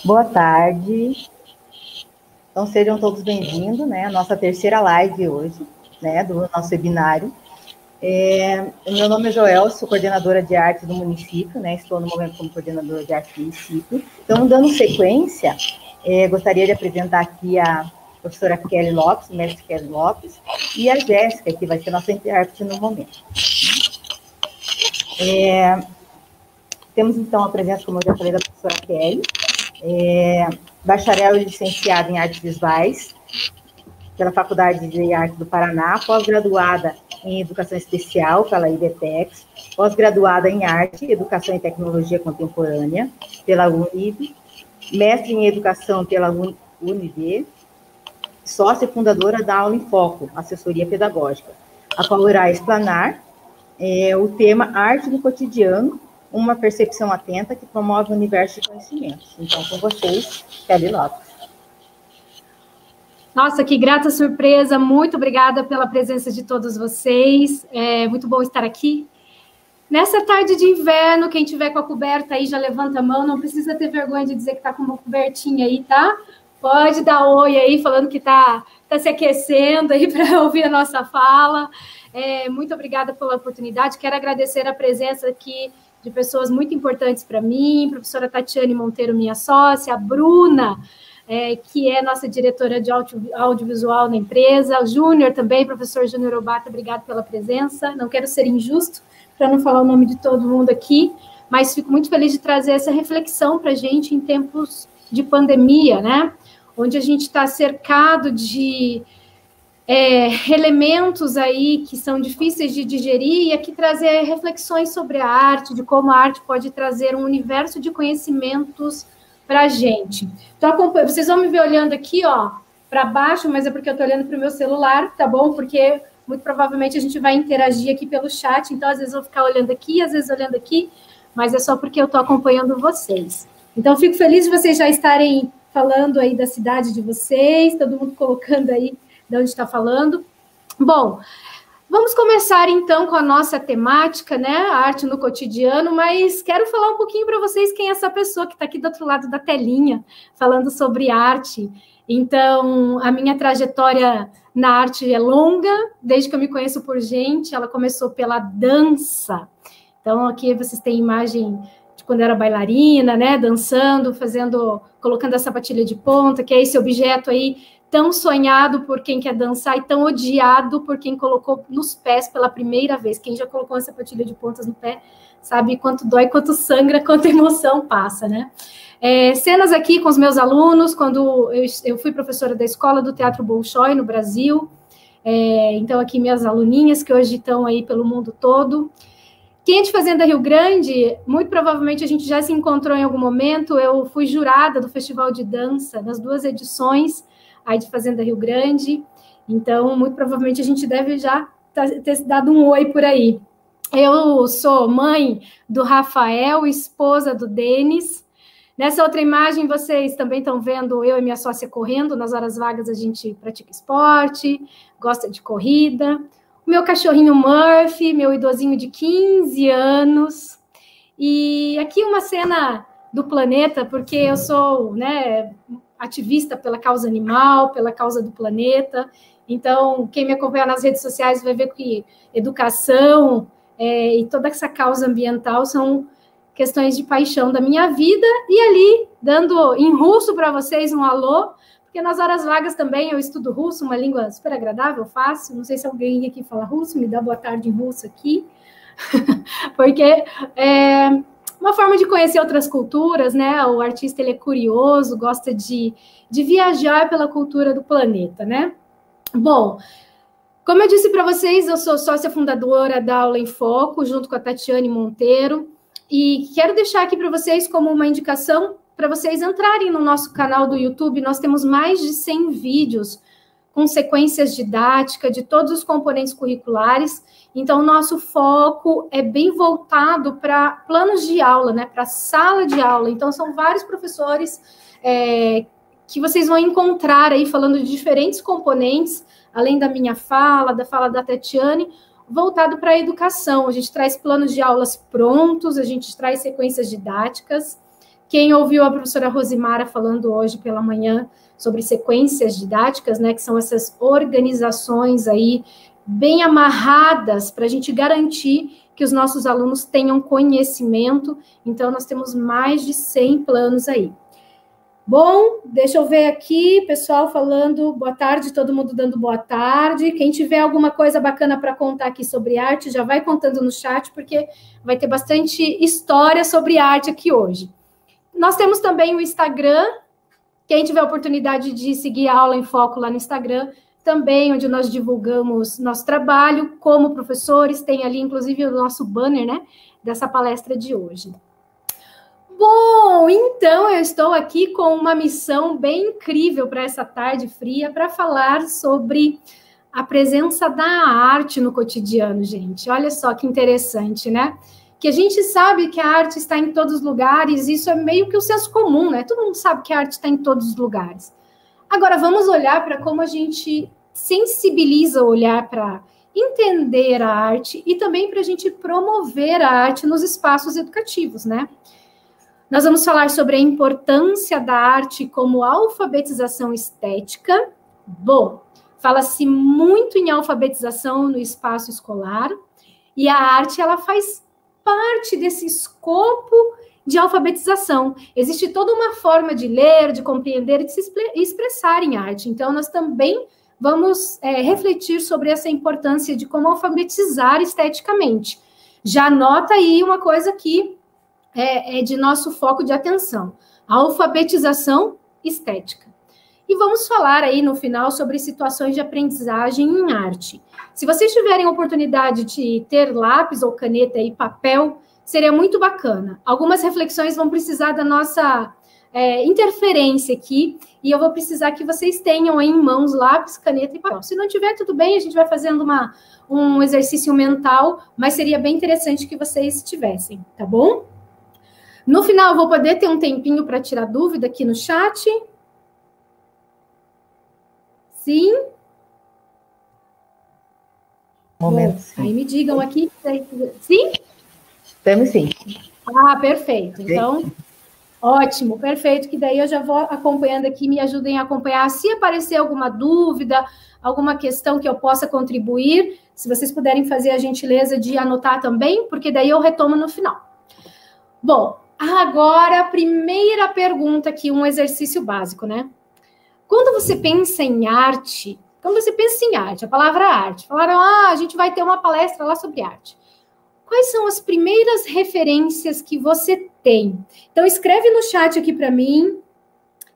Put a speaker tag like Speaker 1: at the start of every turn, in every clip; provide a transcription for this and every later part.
Speaker 1: Boa tarde. Então, sejam todos bem-vindos, né, à nossa terceira live hoje, né, do nosso webinário. Meu nome é Joel, sou coordenadora de arte do município, né, estou no momento como coordenadora de arte do município. Então, dando sequência, gostaria de apresentar aqui a professora Kelly Lopes, mestre Kelly Lopes, e a Jéssica, que vai ser nossa intérprete no momento. Temos, então, a presença, como eu já falei, da professora Kelly, bacharel e licenciada em artes visuais pela Faculdade de Arte do Paraná, pós-graduada em Educação Especial pela IBTEX, pós-graduada em Arte, Educação e Tecnologia Contemporânea pela UNIB, mestre em Educação pela UNIB, sócia e fundadora da Aula em Foco, Assessoria Pedagógica, a qual irá explanar o tema Arte do Cotidiano, uma percepção atenta que promove o universo de conhecimentos. Então, com vocês, Kelly Lopes.
Speaker 2: Nossa, que grata surpresa, muito obrigada pela presença de todos vocês, é muito bom estar aqui. Nessa tarde de inverno, quem tiver com a coberta aí já levanta a mão, não precisa ter vergonha de dizer que está com uma cobertinha aí, tá? Pode dar oi aí, falando que está se aquecendo aí para ouvir a nossa fala. Muito obrigada pela oportunidade, quero agradecer a presença aqui de pessoas muito importantes para mim, professora Tatiane Monteiro, minha sócia, a Bruna, que é nossa diretora de audiovisual na empresa, o Júnior também, professor Júnior Obata, obrigado pela presença, não quero ser injusto para não falar o nome de todo mundo aqui, mas fico muito feliz de trazer essa reflexão para a gente em tempos de pandemia, né, onde a gente está cercado de elementos aí que são difíceis de digerir e aqui trazer reflexões sobre a arte, de como a arte pode trazer um universo de conhecimentos para a gente. Então, vocês vão me ver olhando aqui, ó, para baixo, mas é porque eu estou olhando para o meu celular, tá bom? Porque muito provavelmente a gente vai interagir aqui pelo chat, então às vezes eu vou ficar olhando aqui, às vezes olhando aqui, mas é só porque eu estou acompanhando vocês. Então, fico feliz de vocês já estarem falando aí da cidade de vocês, todo mundo colocando aí de onde está falando. Bom, vamos começar então com a nossa temática, né? A arte no cotidiano, mas quero falar um pouquinho para vocês quem é essa pessoa que está aqui do outro lado da telinha, falando sobre arte. Então, a minha trajetória na arte é longa, desde que eu me conheço por gente, ela começou pela dança. Então, aqui vocês têm imagem de quando eu era bailarina, né? Dançando, colocando a sapatilha de ponta, que é esse objeto aí tão sonhado por quem quer dançar e tão odiado por quem colocou nos pés pela primeira vez. Quem já colocou uma sapatilha de pontas no pé sabe quanto dói, quanto sangra, quanta emoção passa, né? Cenas aqui com os meus alunos, quando eu fui professora da Escola do Teatro Bolshoi, no Brasil. Então, aqui minhas aluninhas, que hoje estão aí pelo mundo todo. Quem é de Fazenda Rio Grande, muito provavelmente a gente já se encontrou em algum momento. Eu fui jurada do Festival de Dança, nas 2 edições, aí de Fazenda Rio Grande, então, muito provavelmente a gente deve já ter dado um oi por aí. Eu sou mãe do Rafael, esposa do Denis. Nessa outra imagem, vocês também estão vendo eu e minha sócia correndo, nas horas vagas a gente pratica esporte, gosta de corrida. O meu cachorrinho Murphy, meu idosinho de 15 anos. E aqui uma cena do planeta, porque eu sou, né, ativista pela causa animal, pela causa do planeta. Então, quem me acompanha nas redes sociais vai ver que educação e toda essa causa ambiental são questões de paixão da minha vida. E ali, dando em russo para vocês um alô, porque nas horas vagas também eu estudo russo, uma língua super agradável, fácil. Não sei se alguém aqui fala russo, me dá boa tarde em russo aqui. Porque uma forma de conhecer outras culturas, né? O artista, ele é curioso, gosta de viajar pela cultura do planeta, né? Bom, como eu disse para vocês, eu sou sócia fundadora da Aula em Foco, junto com a Tatiane Monteiro, e quero deixar aqui para vocês como uma indicação para vocês entrarem no nosso canal do YouTube. Nós temos mais de 100 vídeos com sequências didáticas de todos os componentes curriculares. Então, o nosso foco é bem voltado para planos de aula, né? Para sala de aula. Então, são vários professores que vocês vão encontrar aí falando de diferentes componentes, além da minha fala, da fala da Tatiane, voltado para a educação. A gente traz planos de aulas prontos, a gente traz sequências didáticas. Quem ouviu a professora Rosimara falando hoje pela manhã sobre sequências didáticas, né, que são essas organizações aí bem amarradas para a gente garantir que os nossos alunos tenham conhecimento. Então, nós temos mais de 100 planos aí. Bom, deixa eu ver aqui, pessoal falando boa tarde, todo mundo dando boa tarde. Quem tiver alguma coisa bacana para contar aqui sobre arte, já vai contando no chat, porque vai ter bastante história sobre arte aqui hoje. Nós temos também o Instagram. Quem tiver a oportunidade de seguir a Aula em Foco lá no Instagram, também, onde nós divulgamos nosso trabalho como professores, tem ali, inclusive, o nosso banner, né, dessa palestra de hoje. Bom, então, eu estou aqui com uma missão bem incrível para essa tarde fria, para falar sobre a presença da arte no cotidiano, gente. Olha só que interessante, né? Que a gente sabe que a arte está em todos os lugares, isso é meio que o senso comum, né? Todo mundo sabe que a arte está em todos os lugares. Agora, vamos olhar para como a gente sensibiliza o olhar para entender a arte e também para a gente promover a arte nos espaços educativos, né? Nós vamos falar sobre a importância da arte como alfabetização estética. Bom, fala-se muito em alfabetização no espaço escolar e a arte, ela faz parte desse escopo de alfabetização. Existe toda uma forma de ler, de compreender e de se expressar em arte. Então, nós também vamos refletir sobre essa importância de como alfabetizar esteticamente. Já anota aí uma coisa que é de nosso foco de atenção. A alfabetização estética. e vamos falar aí no final sobre situações de aprendizagem em arte. Se vocês tiverem oportunidade de ter lápis ou caneta e papel, seria muito bacana. Algumas reflexões vão precisar da nossa interferência aqui, e eu vou precisar que vocês tenham aí em mãos lápis, caneta e papel. Se não tiver, tudo bem, a gente vai fazendo um exercício mental, mas seria bem interessante que vocês tivessem, tá bom? No final, eu vou poder ter um tempinho para tirar dúvida aqui no chat. Sim?
Speaker 1: Momento,
Speaker 2: bom,
Speaker 1: sim.
Speaker 2: aí me digam aqui. Sim?
Speaker 1: Estamos sim.
Speaker 2: Ah, perfeito. Então, ótimo, perfeito, que daí eu já vou acompanhando aqui, me ajudem a acompanhar. Se aparecer alguma dúvida, alguma questão que eu possa contribuir, se vocês puderem fazer a gentileza de anotar também, porque daí eu retomo no final. Bom, agora a primeira pergunta aqui, um exercício básico, né? Quando você pensa em arte, a palavra arte, falaram, a gente vai ter uma palestra lá sobre arte. Quais são as primeiras referências que você tem? Então, escreve no chat aqui para mim.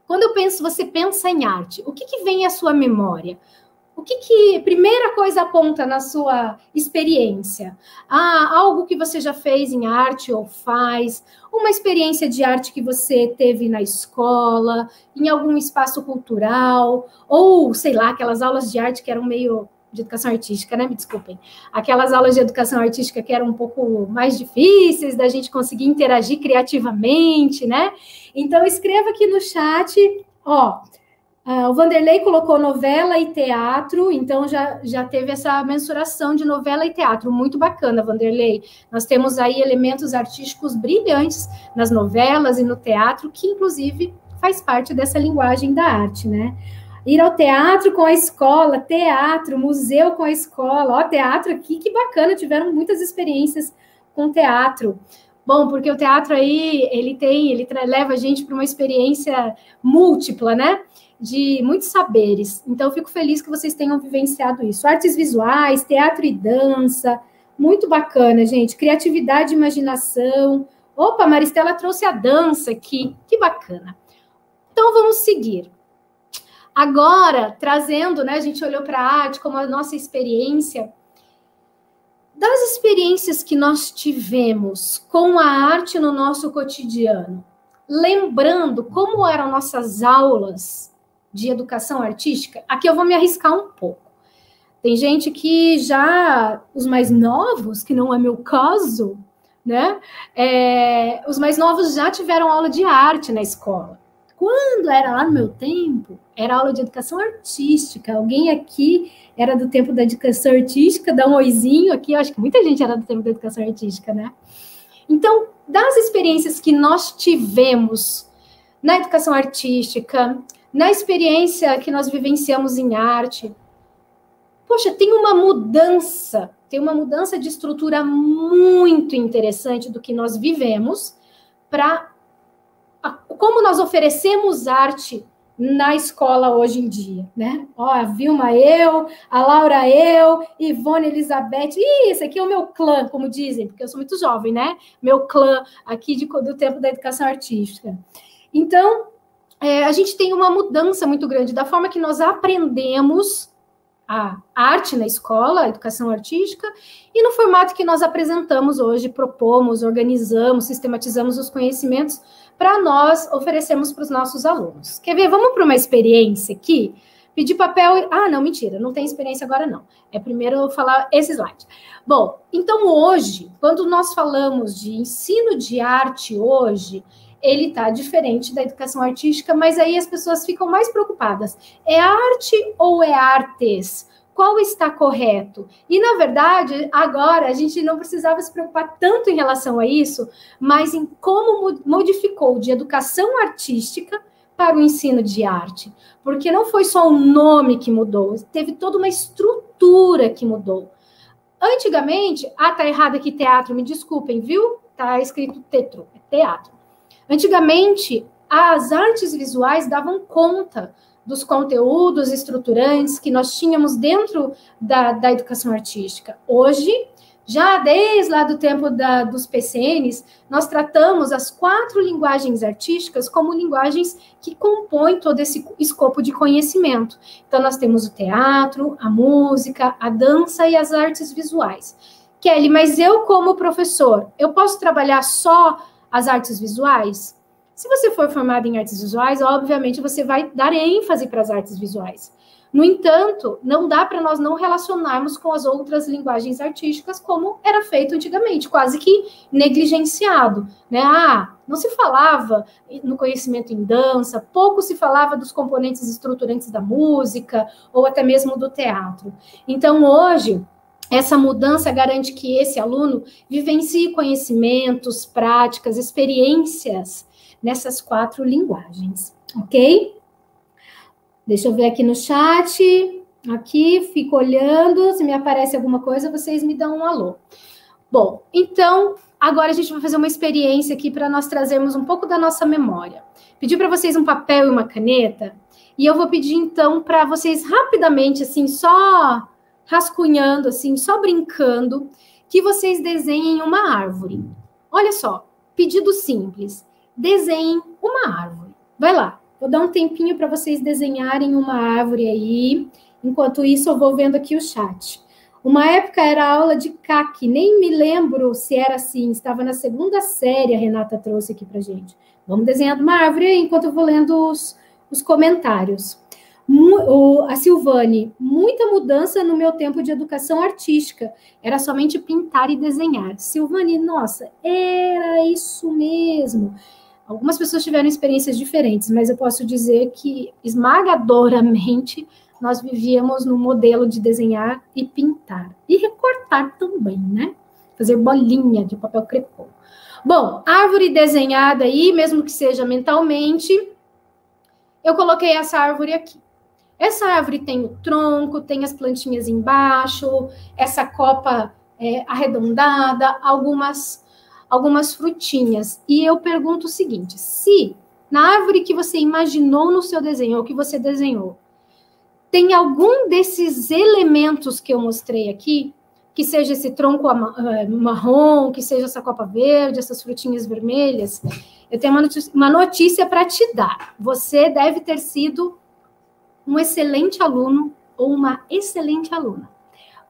Speaker 2: Quando você pensa em arte, o que vem à sua memória? O que primeira coisa aponta na sua experiência? Algo que você já fez em arte ou faz? Uma experiência de arte que você teve na escola, em algum espaço cultural? Ou, sei lá, aquelas aulas de arte que eram meio... de educação artística, né? Me desculpem. Aquelas aulas de educação artística que eram um pouco mais difíceis da gente conseguir interagir criativamente, né? Então, escreva aqui no chat, o Vanderlei colocou novela e teatro, então já teve essa mensuração de novela e teatro, muito bacana, Vanderlei. Nós temos aí elementos artísticos brilhantes nas novelas e no teatro, que inclusive faz parte dessa linguagem da arte, né? Ir ao teatro com a escola, teatro, museu com a escola, teatro aqui, que bacana, tiveram muitas experiências com teatro. Bom, porque o teatro aí, ele leva a gente para uma experiência múltipla, né? De muitos saberes. Então, eu fico feliz que vocês tenham vivenciado isso. Artes visuais, teatro e dança, muito bacana, gente. Criatividade e imaginação. Opa, Maristela trouxe a dança aqui, que bacana. Então, vamos seguir. Agora, trazendo, né, a gente olhou para a arte como a nossa experiência. Das experiências que nós tivemos com a arte no nosso cotidiano, lembrando como eram nossas aulas de educação artística, aqui eu vou me arriscar um pouco. Tem gente que já, os mais novos, que não é meu caso, né, os mais novos já tiveram aula de arte na escola. Quando era lá no meu tempo, era aula de educação artística. Alguém aqui era do tempo da educação artística? Dá um oizinho aqui. Eu acho que muita gente era do tempo da educação artística, né? Então, das experiências que nós tivemos na educação artística, na experiência que nós vivenciamos em arte, poxa, tem uma mudança de estrutura muito interessante do que nós vivemos para como nós oferecemos arte na escola hoje em dia, né? A Vilma, a Laura, Ivone, Elizabeth, esse aqui é o meu clã, como dizem, porque eu sou muito jovem, né? Meu clã aqui do tempo da educação artística. Então, a gente tem uma mudança muito grande da forma que nós aprendemos a arte na escola, a educação artística, e no formato que nós apresentamos hoje, propomos, organizamos, sistematizamos os conhecimentos para nós oferecermos para os nossos alunos. Quer ver? Vamos para uma experiência aqui? Pedir papel... não, mentira, não tem experiência agora não. Primeiro eu falar esse slide. Bom, então hoje, quando nós falamos de ensino de arte hoje, ele está diferente da educação artística, mas aí as pessoas ficam mais preocupadas. É arte ou é artes? Qual está correto? E, na verdade, agora a gente não precisava se preocupar tanto em relação a isso, mas em como modificou de educação artística para o ensino de arte. Porque não foi só o nome que mudou, teve toda uma estrutura que mudou. Antigamente, tá errado aqui teatro, me desculpem, viu? Tá escrito teatro. Antigamente, as artes visuais davam conta dos conteúdos estruturantes que nós tínhamos dentro da educação artística. Hoje, Já desde lá do tempo dos PCNs, nós tratamos as 4 linguagens artísticas como linguagens que compõem todo esse escopo de conhecimento. Então, nós temos o teatro, a música, a dança e as artes visuais. Kelly, mas eu, como professor, eu posso trabalhar só as artes visuais? Se você for formado em artes visuais, obviamente você vai dar ênfase para as artes visuais. No entanto, não dá para nós não relacionarmos com as outras linguagens artísticas como era feito antigamente, quase que negligenciado, né? Não se falava no conhecimento em dança, pouco se falava dos componentes estruturantes da música ou até mesmo do teatro. Então, hoje, essa mudança garante que esse aluno vivencie conhecimentos, práticas, experiências nessas 4 linguagens, ok? Deixa eu ver aqui no chat. Aqui, fico olhando. Se me aparece alguma coisa, vocês me dão um alô. Bom, então, agora a gente vai fazer uma experiência aqui para nós trazermos um pouco da nossa memória. Pedi para vocês um papel e uma caneta. E eu vou pedir, então, para vocês rapidamente, assim, só rascunhando, assim, só brincando, que vocês desenhem uma árvore. Olha só, pedido simples. Desenhem uma árvore. Vai lá. Vou dar um tempinho para vocês desenharem uma árvore aí. Enquanto isso, eu vou vendo aqui o chat. Uma época era aula de CAC, nem me lembro se era assim. Estava na 2ª série, a Renata trouxe aqui para gente. Vamos desenhando uma árvore aí, enquanto eu vou lendo os comentários. A Silvane, muita mudança no meu tempo de educação artística. Era somente pintar e desenhar. Silvane, nossa, era isso mesmo. Algumas pessoas tiveram experiências diferentes, mas eu posso dizer que, esmagadoramente, nós vivíamos no modelo de desenhar e pintar. E recortar também, né? Fazer bolinha de papel crepom. Bom, árvore desenhada aí, mesmo que seja mentalmente, eu coloquei essa árvore aqui. Essa árvore tem o tronco, tem as plantinhas embaixo, essa copa arredondada, algumas frutinhas. E eu pergunto o seguinte, se na árvore que você imaginou no seu desenho, ou que você desenhou, tem algum desses elementos que eu mostrei aqui, que seja esse tronco marrom, que seja essa copa verde, essas frutinhas vermelhas, eu tenho uma notícia para te dar. Você deve ter sido um excelente aluno ou uma excelente aluna.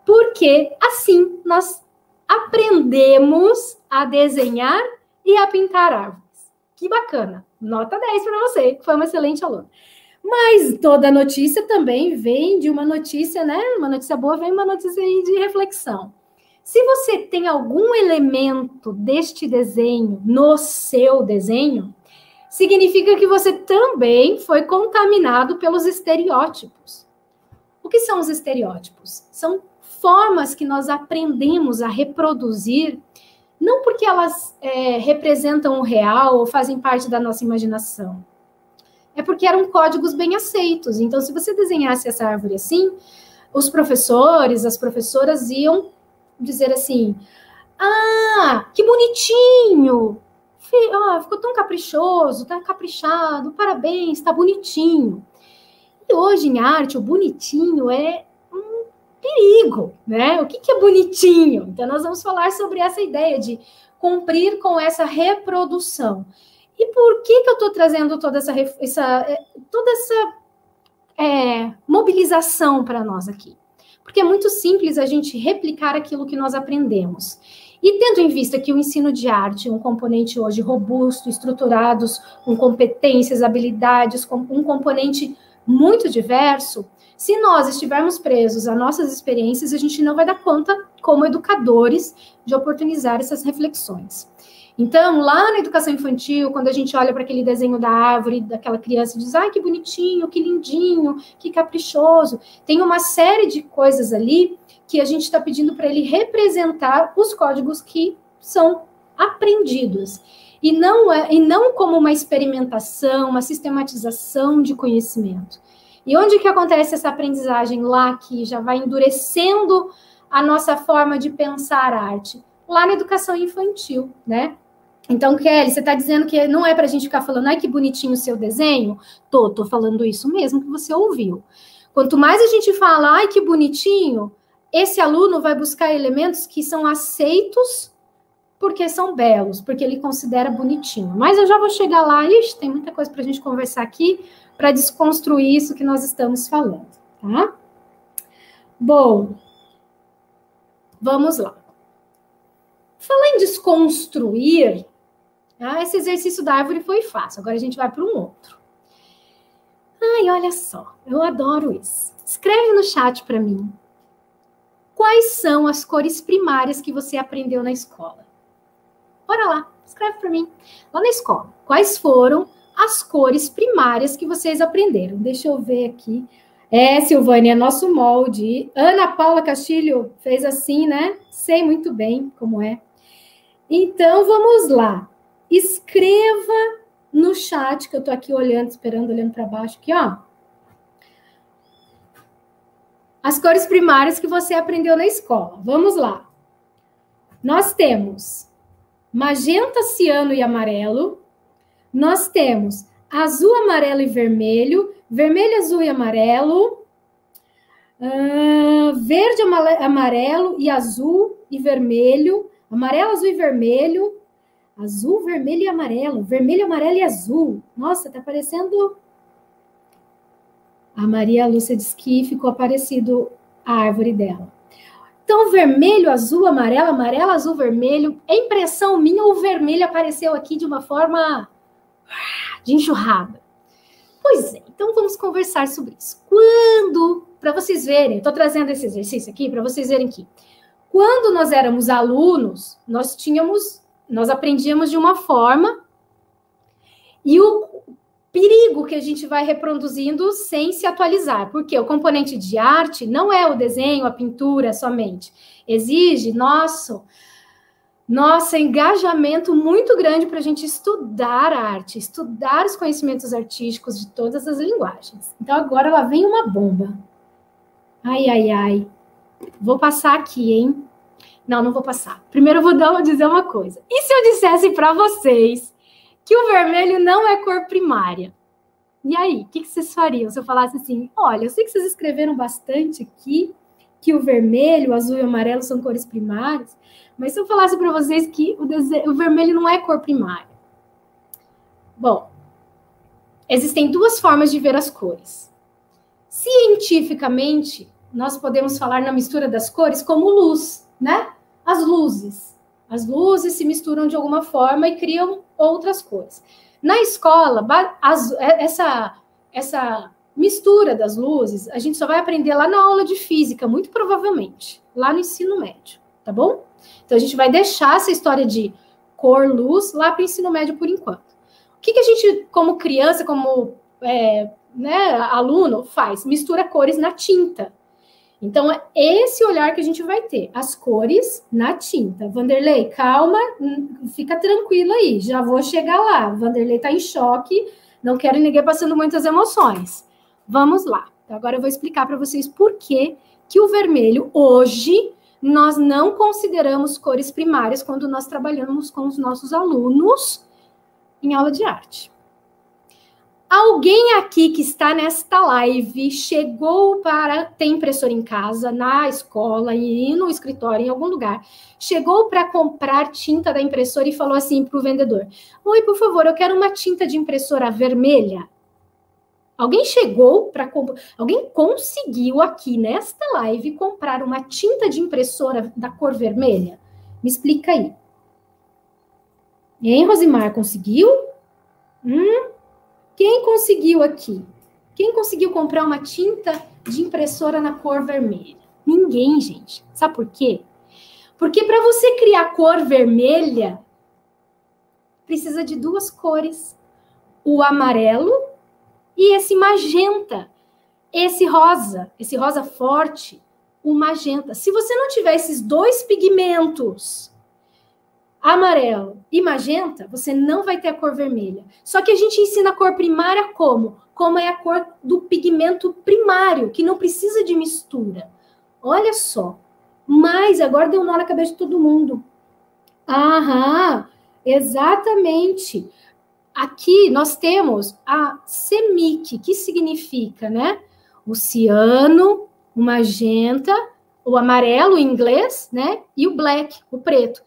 Speaker 2: Porque assim nós aprendemos a desenhar e a pintar árvores. Que bacana. Nota 10 para você, que foi uma excelente aluna. Mas toda notícia também vem de uma notícia, né? Uma notícia boa vem uma notícia aí de reflexão. Se você tem algum elemento deste desenho no seu desenho, significa que você também foi contaminado pelos estereótipos. O que são os estereótipos? São formas que nós aprendemos a reproduzir, não porque elas representam o real ou fazem parte da nossa imaginação. É porque eram códigos bem aceitos. Então, se você desenhasse essa árvore assim, os professores, as professoras iam dizer assim, que bonitinho! Ficou tão caprichoso, tá caprichado, parabéns, tá bonitinho. E hoje, em arte, o bonitinho é um perigo, né? O que é bonitinho? Então, nós vamos falar sobre essa ideia de cumprir com essa reprodução. E por que eu estou trazendo toda essa mobilização para nós aqui? Porque é muito simples a gente replicar aquilo que nós aprendemos. E tendo em vista que o ensino de arte é um componente hoje robusto, estruturado, com competências, habilidades, com um componente muito diverso, se nós estivermos presos a nossas experiências, a gente não vai dar conta, como educadores, de oportunizar essas reflexões. Então, lá na educação infantil, quando a gente olha para aquele desenho da árvore, daquela criança e diz, que bonitinho, que lindinho, que caprichoso, tem uma série de coisas ali que a gente está pedindo para ele representar os códigos que são aprendidos. E não como uma experimentação, uma sistematização de conhecimento. E onde que acontece essa aprendizagem lá, que já vai endurecendo a nossa forma de pensar a arte? Lá na educação infantil, né? Então, Kelly, você está dizendo que não é para a gente ficar falando, que bonitinho o seu desenho? Tô falando isso mesmo que você ouviu. Quanto mais a gente fala, que bonitinho, esse aluno vai buscar elementos que são aceitos porque são belos, porque ele considera bonitinho. Mas eu já vou chegar lá, ixi, tem muita coisa para a gente conversar aqui, para desconstruir isso que nós estamos falando, tá? Bom, vamos lá. Falar em desconstruir, esse exercício da árvore foi fácil, agora a gente vai para um outro. Ai, olha só, eu adoro isso. Escreve no chat para mim. Quais são as cores primárias que você aprendeu na escola? Bora lá, escreve para mim. Lá na escola, quais foram as cores primárias que vocês aprenderam? Deixa eu ver aqui. Silvânia, é nosso molde. Ana Paula Castilho fez assim, né? Sei muito bem como é. Então, vamos lá. Escreva no chat, que eu tô aqui olhando, esperando, olhando para baixo aqui, ó. As cores primárias que você aprendeu na escola. Vamos lá. Nós temos magenta, ciano e amarelo. Nós temos azul, amarelo e vermelho. Vermelho, azul e amarelo. Verde, amarelo e azul e vermelho. Amarelo, azul e vermelho. Azul, vermelho e amarelo. Vermelho, amarelo e azul. Nossa, tá parecendo... A Maria Lúcia diz que ficou parecido a árvore dela. Então, vermelho, azul, amarelo, amarelo, azul, vermelho. É impressão minha, o vermelho apareceu aqui de uma forma de enxurrada. Pois é, então vamos conversar sobre isso. Para vocês verem, estou trazendo esse exercício aqui para vocês verem que quando nós éramos alunos, nós aprendíamos de uma forma e o perigo que a gente vai reproduzindo sem se atualizar, porque o componente de arte não é o desenho, a pintura somente. Exige nosso engajamento muito grande para a gente estudar a arte, estudar os conhecimentos artísticos de todas as linguagens. Então, agora lá vem uma bomba. Ai, ai, ai. Vou passar aqui, hein? Não vou passar. Primeiro eu vou dizer uma coisa. E se eu dissesse para vocês que o vermelho não é cor primária? E aí, o que vocês fariam se eu falasse assim, olha, eu sei que vocês escreveram bastante aqui, que o vermelho, o azul e o amarelo são cores primárias, mas se eu falasse para vocês que o vermelho não é cor primária? Bom, existem duas formas de ver as cores. Cientificamente, nós podemos falar na mistura das cores como luz, né? As luzes se misturam de alguma forma e criam outras cores. Na escola, essa mistura das luzes, a gente só vai aprender lá na aula de física, muito provavelmente, lá no ensino médio, tá bom? Então, a gente vai deixar essa história de cor, luz, lá para o ensino médio por enquanto. O que a gente, como criança, como aluno, faz? Mistura cores na tinta. Então, é esse olhar que a gente vai ter, as cores na tinta. Vanderlei, calma, fica tranquilo aí, já vou chegar lá. Vanderlei está em choque, não quero ninguém passando muitas emoções. Vamos lá. Agora eu vou explicar para vocês por que o vermelho, hoje, nós não consideramos cores primárias quando nós trabalhamos com os nossos alunos em aula de arte. Alguém aqui que está nesta live chegou para ter impressora em casa, na escola e no escritório, em algum lugar, chegou para comprar tinta da impressora e falou assim para o vendedor, oi, por favor, eu quero uma tinta de impressora vermelha. Alguém chegou para comprar, alguém conseguiu aqui nesta live comprar uma tinta de impressora da cor vermelha? Me explica aí. Hein, Rosimar, conseguiu? Quem conseguiu aqui? Quem conseguiu comprar uma tinta de impressora na cor vermelha? Ninguém, gente. Sabe por quê? Porque para você criar cor vermelha, precisa de duas cores. O amarelo e esse magenta. Esse rosa forte, o magenta. Se você não tiver esses dois pigmentos, amarelo e magenta, você não vai ter a cor vermelha. Só que a gente ensina a cor primária como? Como é a cor do pigmento primário, que não precisa de mistura. Olha só. Mas agora deu nó na cabeça de todo mundo. Aham, exatamente. Aqui nós temos a CMYK, que significa, né? O ciano, o magenta, o amarelo em inglês, né? E o black, o preto.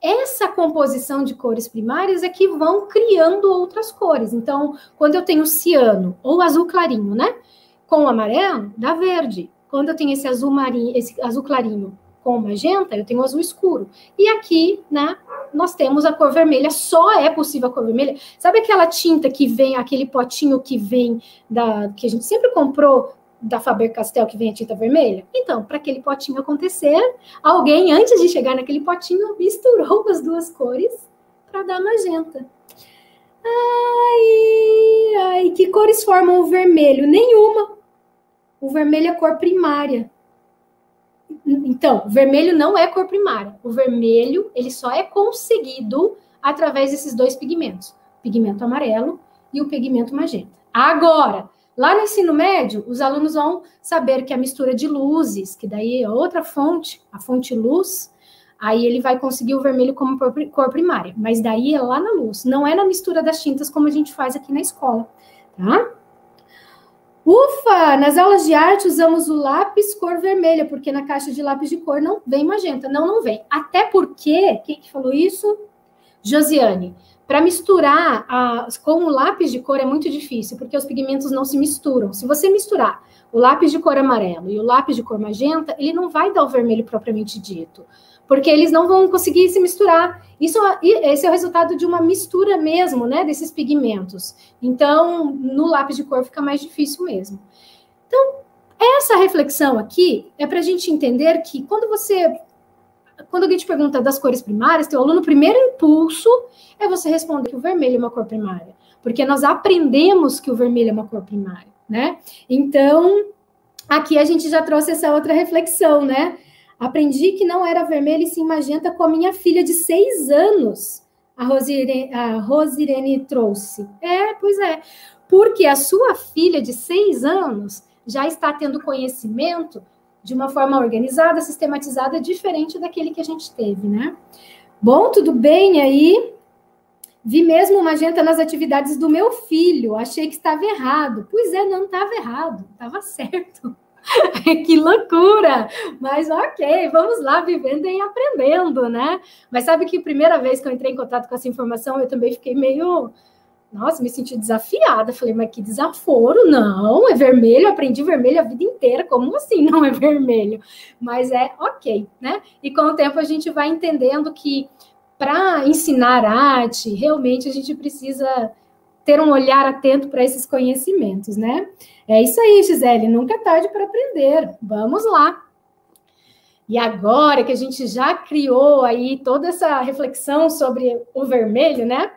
Speaker 2: Essa composição de cores primárias é que vão criando outras cores. Então, quando eu tenho ciano ou azul clarinho, né? Com o amarelo, dá verde. Quando eu tenho esse azul marinho, esse azul clarinho com magenta, eu tenho azul escuro. E aqui, né, nós temos a cor vermelha. Só é possível a cor vermelha. Sabe aquela tinta que vem, aquele potinho que vem que a gente sempre comprou da Faber-Castell, que vem a tinta vermelha? Então, para aquele potinho acontecer, alguém, antes de chegar naquele potinho, misturou as duas cores para dar magenta. Ai, que cores formam o vermelho? Nenhuma. O vermelho é cor primária. Então, o vermelho não é cor primária. O vermelho, ele só é conseguido através desses dois pigmentos. O pigmento amarelo e o pigmento magenta. Agora, lá no ensino médio, os alunos vão saber que a mistura de luzes, que daí é outra fonte, a fonte luz, aí ele vai conseguir o vermelho como cor primária. Mas daí é lá na luz, não é na mistura das tintas como a gente faz aqui na escola, tá? Ufa! Nas aulas de arte usamos o lápis cor vermelha, porque na caixa de lápis de cor não vem magenta. Não vem. Até porque, quem que falou isso? Josiane. Para misturar com o lápis de cor é muito difícil, porque os pigmentos não se misturam. Se você misturar o lápis de cor amarelo e o lápis de cor magenta, ele não vai dar o vermelho propriamente dito, porque eles não vão conseguir se misturar. Esse é o resultado de uma mistura mesmo, né, desses pigmentos. Então, no lápis de cor fica mais difícil mesmo. Então, essa reflexão aqui é para a gente entender que quando alguém te pergunta das cores primárias, teu aluno, o primeiro impulso é você responder que o vermelho é uma cor primária, porque nós aprendemos que o vermelho é uma cor primária, né? Então, aqui a gente já trouxe essa outra reflexão, né? Aprendi que não era vermelho e sim magenta com a minha filha de 6 anos. A Rosirene trouxe. Pois é. Porque a sua filha de 6 anos já está tendo conhecimento de uma forma organizada, sistematizada, diferente daquele que a gente teve, né? Bom, tudo bem aí? Vi mesmo magenta nas atividades do meu filho. Achei que estava errado. Pois é, não estava errado. Estava certo. Que loucura! Mas ok, vamos lá, vivendo e aprendendo, né? Mas sabe que a primeira vez que eu entrei em contato com essa informação, eu também fiquei meio... Nossa, me senti desafiada. Falei, mas que desaforo? Não, é vermelho, aprendi vermelho a vida inteira. Como assim não é vermelho? Mas é ok, né? E com o tempo a gente vai entendendo que para ensinar arte, realmente a gente precisa ter um olhar atento para esses conhecimentos, né? É isso aí, Gisele, nunca é tarde para aprender. Vamos lá. E agora que a gente já criou aí toda essa reflexão sobre o vermelho, né?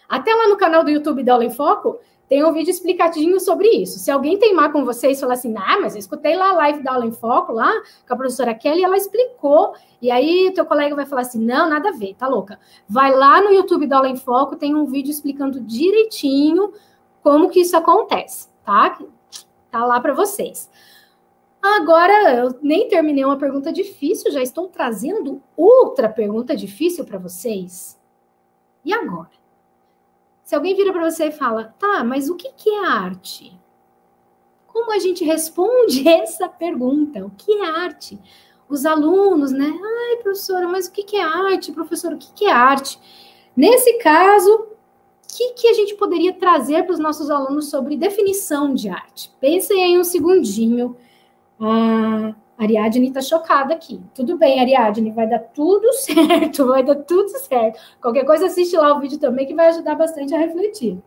Speaker 2: Até lá no canal do YouTube da Aula em Foco, tem um vídeo explicativo sobre isso. Se alguém teimar com vocês e falar assim, mas eu escutei lá a live da Aula em Foco, lá, com a professora Kelly, ela explicou, e aí teu colega vai falar assim, não, nada a ver, tá louca. Vai lá no YouTube da Aula em Foco, tem um vídeo explicando direitinho como que isso acontece, tá? Tá lá para vocês. Agora, eu nem terminei uma pergunta difícil, já estou trazendo outra pergunta difícil para vocês. E agora? Se alguém vira para você e fala, tá, mas o que é arte? Como a gente responde essa pergunta? O que é arte? Os alunos, né? Ai, professora, mas o que é arte? Professor, o que é arte? Nesse caso, o que a gente poderia trazer para os nossos alunos sobre definição de arte? Pensem aí um segundinho. A Ariadne está chocada aqui. Tudo bem, Ariadne, vai dar tudo certo, vai dar tudo certo. Qualquer coisa, assiste lá o vídeo também, que vai ajudar bastante a refletir.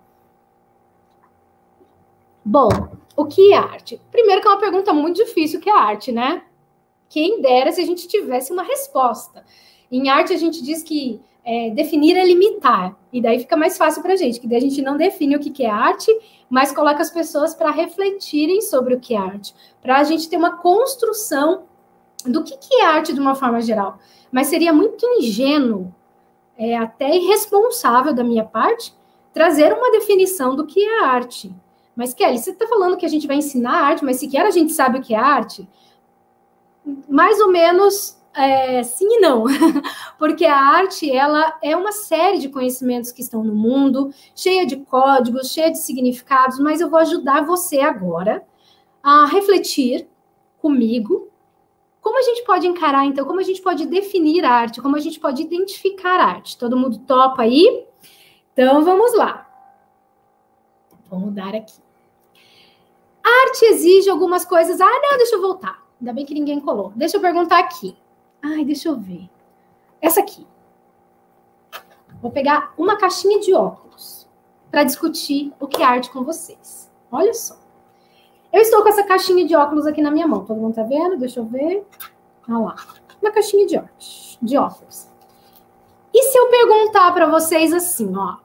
Speaker 2: Bom, o que é arte? Primeiro que é uma pergunta muito difícil, o que é arte, né? Quem dera se a gente tivesse uma resposta. Em arte, a gente diz que definir é limitar, e daí fica mais fácil para a gente, que daí a gente não define o que é arte, mas coloca as pessoas para refletirem sobre o que é arte, para a gente ter uma construção do que é arte de uma forma geral. Mas seria muito ingênuo, até irresponsável da minha parte, trazer uma definição do que é arte. Mas, Kelly, você está falando que a gente vai ensinar arte, mas sequer a gente sabe o que é arte? Mais ou menos... sim e não, porque a arte, ela é uma série de conhecimentos que estão no mundo, cheia de códigos, cheia de significados, mas eu vou ajudar você agora a refletir comigo Como a gente pode encarar, então, como a gente pode definir a arte, como a gente pode identificar a arte? Todo mundo topa aí? Então, vamos lá. Vou mudar aqui. A arte exige algumas coisas. Ah, não, deixa eu voltar. Ainda bem que ninguém colou. Deixa eu perguntar aqui. Ai, deixa eu ver. Essa aqui. Vou pegar uma caixinha de óculos para discutir o que é arte com vocês. Olha só. Eu estou com essa caixinha de óculos aqui na minha mão. Todo mundo tá vendo? Deixa eu ver. Olha lá. Uma caixinha de óculos. E se eu perguntar para vocês assim, ó.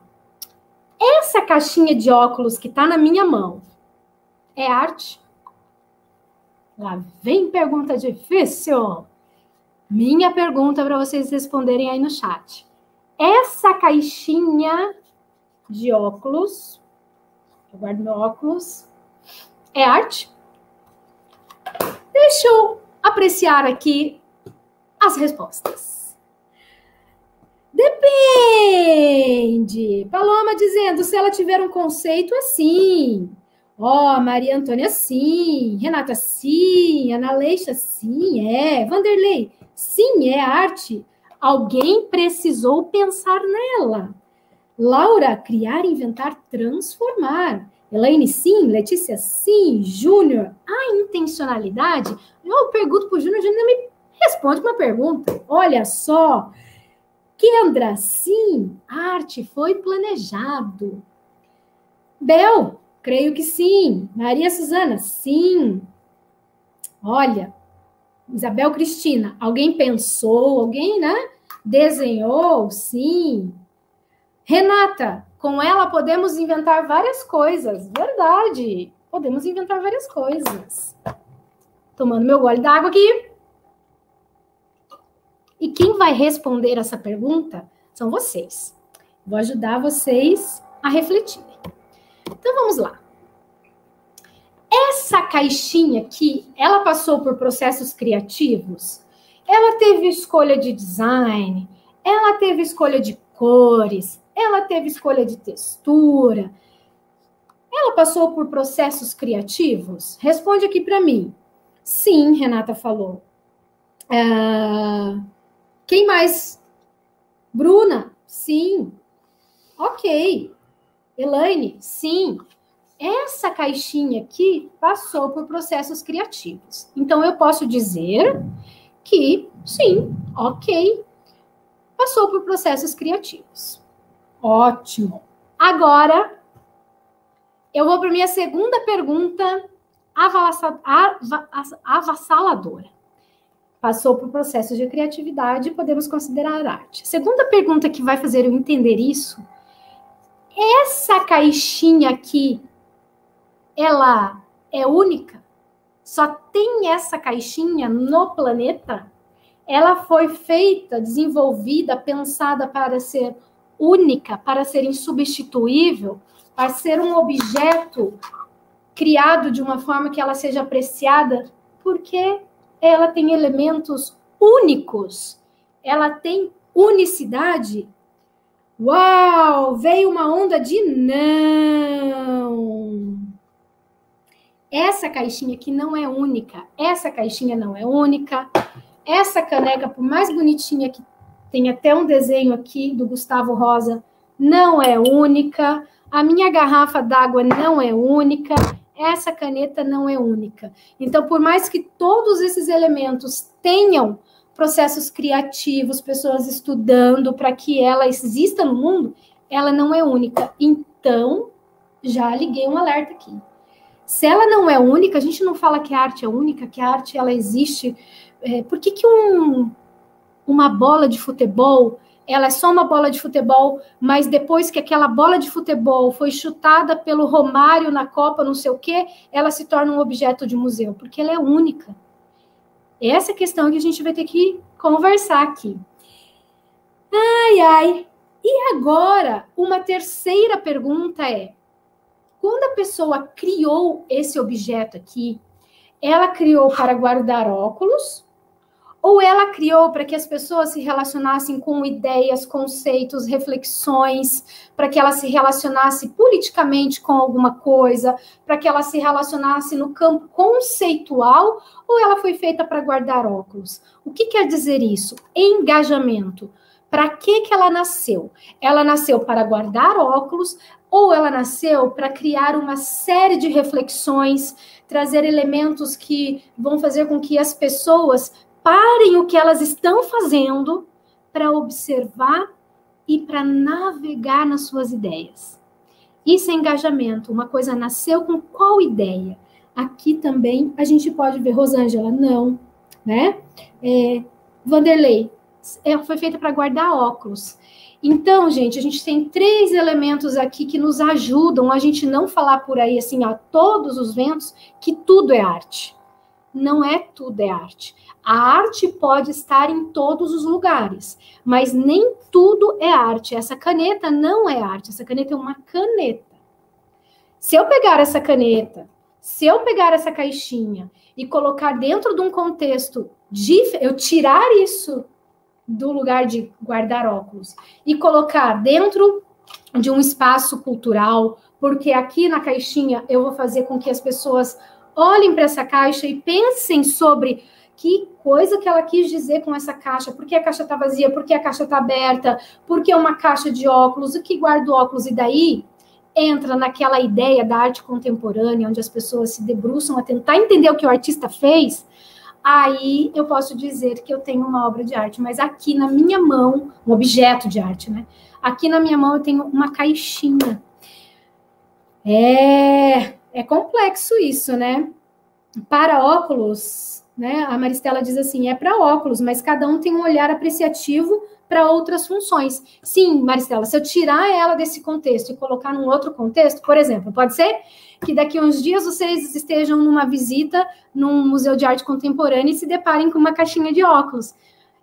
Speaker 2: Essa caixinha de óculos que tá na minha mão é arte? Lá vem pergunta difícil. Minha pergunta para vocês responderem aí no chat. Essa caixinha de óculos, eu guardo meu óculos, é arte? Deixa eu apreciar aqui as respostas. Depende. Paloma dizendo, se ela tiver um conceito, é sim. Ó, Maria Antônia, sim. Renata, sim. Ana Leixa, sim, é. Vanderlei, sim, é arte. Alguém precisou pensar nela. Laura, criar, inventar, transformar. Elaine, sim. Letícia, sim. Júnior, a intencionalidade. Eu pergunto para o Júnior, Júnior me responde uma pergunta. Olha só. Kendra, sim. Arte foi planejado. Bel, creio que sim. Maria Suzana, sim. Olha, Isabel Cristina, alguém pensou, alguém, né? Desenhou, sim. Renata, com ela podemos inventar várias coisas. Verdade, podemos inventar várias coisas. Tomando meu gole d'água aqui. E quem vai responder essa pergunta são vocês. Vou ajudar vocês a refletirem. Então, vamos lá. Essa caixinha aqui, ela passou por processos criativos? Ela teve escolha de design? Ela teve escolha de cores? Ela teve escolha de textura? Ela passou por processos criativos? Responde aqui para mim. Sim, Renata falou. Quem mais? Bruna? Sim. Ok. Elaine? Sim. Essa caixinha aqui passou por processos criativos. Então, eu posso dizer que, sim, ok, passou por processos criativos. Ótimo. Agora, eu vou para a minha segunda pergunta avassaladora. Passou por processos de criatividade, podemos considerar arte. Segunda pergunta que vai fazer eu entender isso, essa caixinha aqui, ela é única? Só tem essa caixinha no planeta? Ela foi feita, desenvolvida, pensada para ser única, para ser insubstituível, para ser um objeto criado de uma forma que ela seja apreciada, porque ela tem elementos únicos, ela tem unicidade. Uau, veio uma onda de não. Essa caixinha aqui não é única, essa caixinha não é única, essa caneca, por mais bonitinha que tem até um desenho aqui do Gustavo Rosa, não é única, a minha garrafa d'água não é única, essa caneta não é única. Então, por mais que todos esses elementos tenham processos criativos, pessoas estudando para que ela exista no mundo, ela não é única. Então, já liguei um alerta aqui. Se ela não é única, a gente não fala que a arte é única, que a arte ela existe. Por que uma bola de futebol, ela é só uma bola de futebol, mas depois que aquela bola de futebol foi chutada pelo Romário na Copa, não sei o quê, ela se torna um objeto de museu? Porque ela é única. Essa é a questão que a gente vai ter que conversar aqui. Ai, ai. E agora, uma terceira pergunta é, quando a pessoa criou esse objeto aqui, ela criou para guardar óculos Ou ela criou para que as pessoas se relacionassem com ideias, conceitos, reflexões, para que ela se relacionasse politicamente com alguma coisa, para que ela se relacionasse no campo conceitual, ou ela foi feita para guardar óculos? O que quer dizer isso? Engajamento. Para que ela nasceu? Ela nasceu para guardar óculos, ou ela nasceu para criar uma série de reflexões, trazer elementos que vão fazer com que as pessoas parem o que elas estão fazendo para observar e para navegar nas suas ideias. Isso é engajamento. Uma coisa nasceu com qual ideia? Aqui também a gente pode ver, Rosângela, não, né? Vanderlei, foi feita para guardar óculos. Então, gente, a gente tem 3 elementos aqui que nos ajudam a gente não falar por aí, assim, a todos os ventos, que tudo é arte. Não é tudo é arte. A arte pode estar em todos os lugares, mas nem tudo é arte. Essa caneta não é arte, essa caneta é uma caneta. Se eu pegar essa caneta, se eu pegar essa caixinha e colocar dentro de um contexto, eu tirar isso do lugar de guardar óculos e colocar dentro de um espaço cultural, porque aqui na caixinha eu vou fazer com que as pessoas olhem para essa caixa e pensem sobre que coisa que ela quis dizer com essa caixa, por que a caixa está vazia, por que a caixa está aberta, por que é uma caixa de óculos, o que guarda o óculos, e daí entra naquela ideia da arte contemporânea, onde as pessoas se debruçam a tentar entender o que o artista fez. Aí eu posso dizer que eu tenho uma obra de arte, mas aqui na minha mão, um objeto de arte, né? Aqui na minha mão eu tenho uma caixinha. É complexo isso, né? Para óculos, né? A Maristela diz assim, é para óculos, mas cada um tem um olhar apreciativo para outras funções. Sim, Maristela, se eu tirar ela desse contexto e colocar num outro contexto, por exemplo, pode ser que daqui a uns dias vocês estejam numa visita num museu de arte contemporânea e se deparem com uma caixinha de óculos.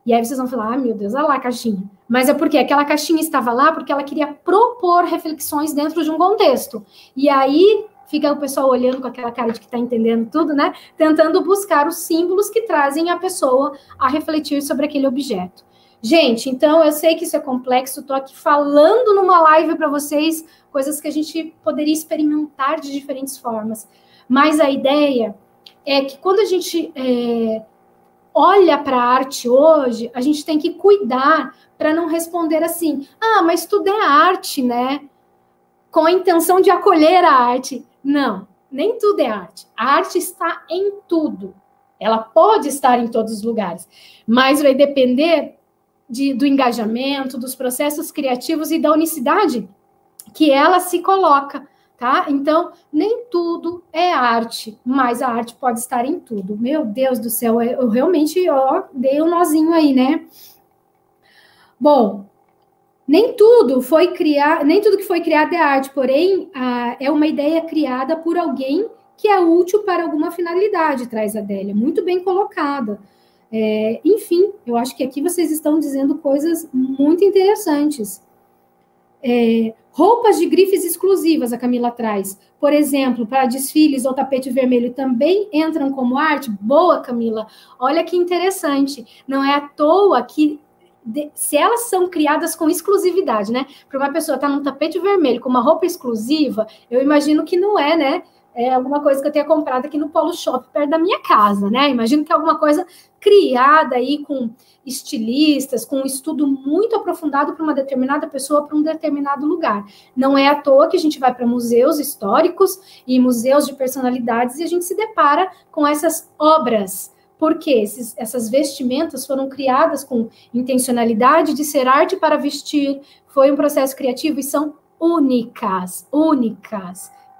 Speaker 2: E aí vocês vão falar, meu Deus, olha lá a caixinha. Mas é porque aquela caixinha estava lá porque ela queria propor reflexões dentro de um contexto. E aí fica o pessoal olhando com aquela cara de que está entendendo tudo, né? Tentando buscar os símbolos que trazem a pessoa a refletir sobre aquele objeto. Gente, então eu sei que isso é complexo, estou aqui falando numa live para vocês coisas que a gente poderia experimentar de diferentes formas. Mas a ideia é que quando a gente olha para a arte hoje, a gente tem que cuidar para não responder assim, mas tudo é arte, né? Com a intenção de acolher a arte. Não, nem tudo é arte. A arte está em tudo. Ela pode estar em todos os lugares, mas vai depender do engajamento, dos processos criativos e da unicidade que ela se coloca, tá? Então, nem tudo é arte, mas a arte pode estar em tudo. Meu Deus do céu, eu realmente dei um nozinho aí, né? Bom, nem tudo que foi criado é arte, porém, é uma ideia criada por alguém que é útil para alguma finalidade, traz a Adélia, muito bem colocada. Enfim, eu acho que aqui vocês estão dizendo coisas muito interessantes. Roupas de grifes exclusivas, a Camila traz. Por exemplo, para desfiles ou tapete vermelho também entram como arte? Boa, Camila. Olha que interessante. Não é à toa que, se elas são criadas com exclusividade, né? Para uma pessoa estar num tapete vermelho com uma roupa exclusiva, eu imagino que não é, né? É alguma coisa que eu tenha comprado aqui no Polo Shop, perto da minha casa, né? Imagino que é alguma coisa criada aí com estilistas, com um estudo muito aprofundado para uma determinada pessoa, para um determinado lugar. Não é à toa que a gente vai para museus históricos e museus de personalidades e a gente se depara com essas obras, porque essas vestimentas foram criadas com intencionalidade de ser arte para vestir, foi um processo criativo e são únicas.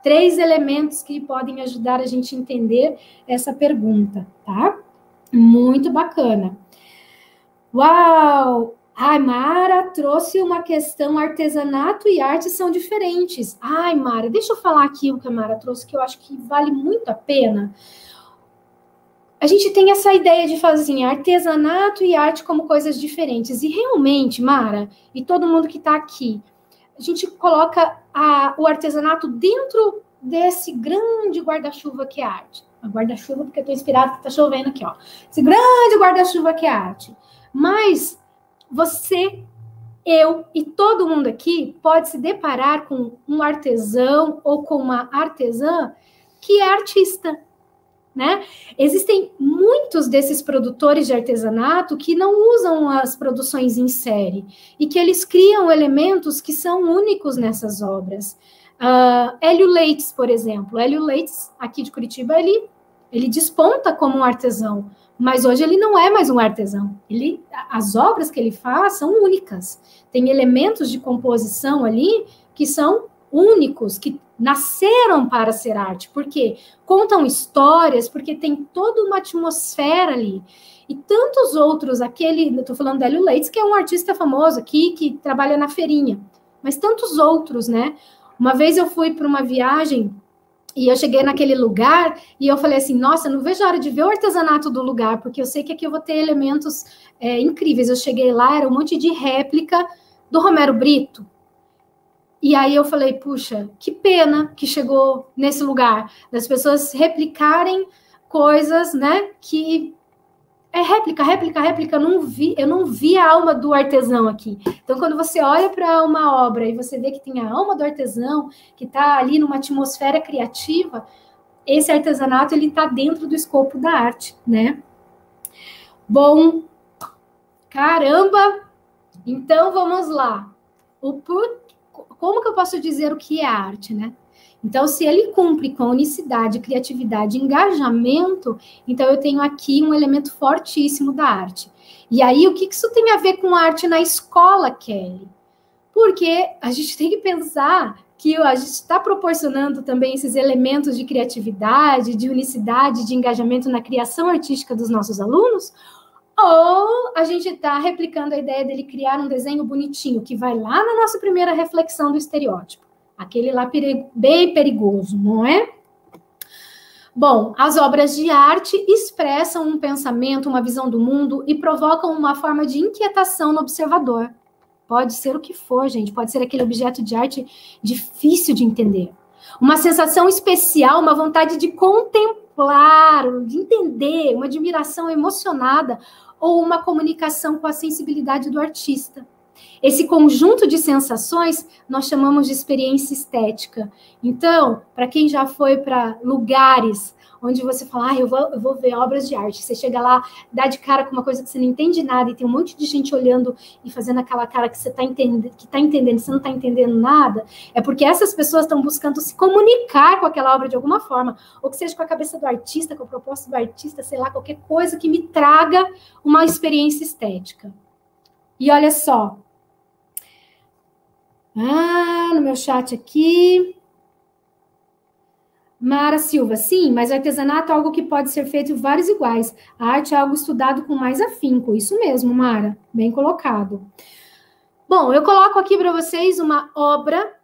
Speaker 2: 3 elementos que podem ajudar a gente a entender essa pergunta, tá? Muito bacana. Uau! Ai, Mara trouxe uma questão, artesanato e arte são diferentes. Ai, Mara, deixa eu falar aqui o que a Mara trouxe, que eu acho que vale muito a pena. A gente tem essa ideia de fazer assim, artesanato e arte como coisas diferentes. E realmente, Mara, e todo mundo que está aqui, a gente coloca o artesanato dentro desse grande guarda-chuva que é a arte. guarda-chuva, porque eu tô inspirada que tá chovendo aqui, ó. Esse grande guarda-chuva que é arte. Mas você, eu e todo mundo aqui pode se deparar com um artesão ou com uma artesã que é artista, né? Existem muitos desses produtores de artesanato que não usam as produções em série e que eles criam elementos que são únicos nessas obras. Hélio Leites, por exemplo. Hélio Leites, aqui de Curitiba, ele desponta como um artesão, mas hoje ele não é mais um artesão. As obras que ele faz são únicas. Tem elementos de composição ali que são únicos, que nasceram para ser arte, porque contam histórias, porque tem toda uma atmosfera ali. E tantos outros, eu estou falando do Hélio Leites, que é um artista famoso aqui, que trabalha na feirinha, mas tantos outros, né? Uma vez eu fui para uma viagem e eu cheguei naquele lugar e eu falei assim, nossa, não vejo a hora de ver o artesanato do lugar, porque eu sei que aqui eu vou ter elementos incríveis. Eu cheguei lá, era um monte de réplica do Romero Brito. E aí eu falei, puxa, que pena que chegou nesse lugar, das pessoas replicarem coisas, né, que é réplica, eu não vi a alma do artesão aqui. Então, quando você olha para uma obra e você vê que tem a alma do artesão, que está ali numa atmosfera criativa, esse artesanato, ele está dentro do escopo da arte, né? Bom, caramba! Então, vamos lá. Como que eu posso dizer o que é arte, né? Então, se ele cumpre com unicidade, criatividade, engajamento, então eu tenho aqui um elemento fortíssimo da arte. E aí, o que isso tem a ver com arte na escola, Kelly? Porque a gente tem que pensar que a gente está proporcionando também esses elementos de criatividade, de unicidade, de engajamento na criação artística dos nossos alunos, ou a gente está replicando a ideia dele criar um desenho bonitinho, que vai lá na nossa primeira reflexão do estereótipo. Aquele lá bem perigoso, não é? Bom, as obras de arte expressam um pensamento, uma visão do mundo e provocam uma forma de inquietação no observador. Pode ser o que for, gente. Pode ser aquele objeto de arte difícil de entender. Uma sensação especial, uma vontade de contemplar, de entender, uma admiração emocionada ou uma comunicação com a sensibilidade do artista. Esse conjunto de sensações nós chamamos de experiência estética. Então, para quem já foi para lugares onde você fala, eu vou ver obras de arte, você chega lá, dá de cara com uma coisa que você não entende nada e tem um monte de gente olhando e fazendo aquela cara que você está entendendo, você não está entendendo nada, é porque essas pessoas estão buscando se comunicar com aquela obra de alguma forma, ou que seja com a cabeça do artista, com a proposta do artista, sei lá, qualquer coisa que me traga uma experiência estética. E olha só, no meu chat aqui, Mara Silva, sim, mas o artesanato é algo que pode ser feito vários iguais. A arte é algo estudado com mais afinco. Isso mesmo, Mara, bem colocado. Bom, eu coloco aqui para vocês uma obra,